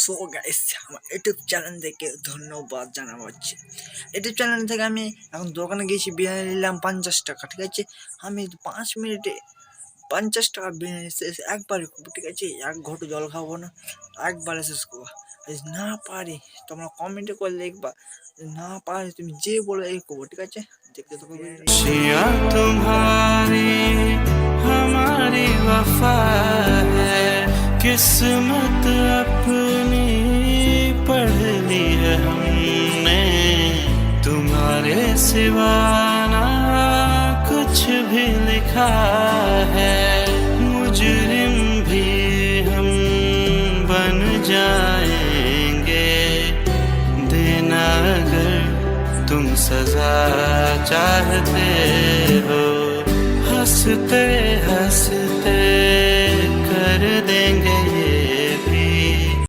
So guys, আমার YouTube channel থেকে ধন্যবাদ জানাবো হচ্ছে। ইউটিউব চ্যানেল থেকে আমি এখন দোকানে গিয়েছি, বিরিয়ানি নিলাম 50 টাকা, ঠিক আছে। আমি 5 মিনিটে 50 টাকা বিরিয়ানি শেষ একবারে করবো, ঠিক আছে। এক ঘটু জল খাবো না, একবারে শেষ করবো। না পারি তোমরা কমেন্টে করে লিখবা, না পারি তুমি যে বলে এই করবো, ঠিক আছে। দেখতে থাকো तुम्हारी हमारी वफा है, किस्मत अपनी पढ़ ली है हमने, तुम्हारे सिवा ना कुछ भी लिखा है। मुजरिम भी हम बन जाएंगे, देना अगर तुम सजा चाहते हो। हंसते हंसते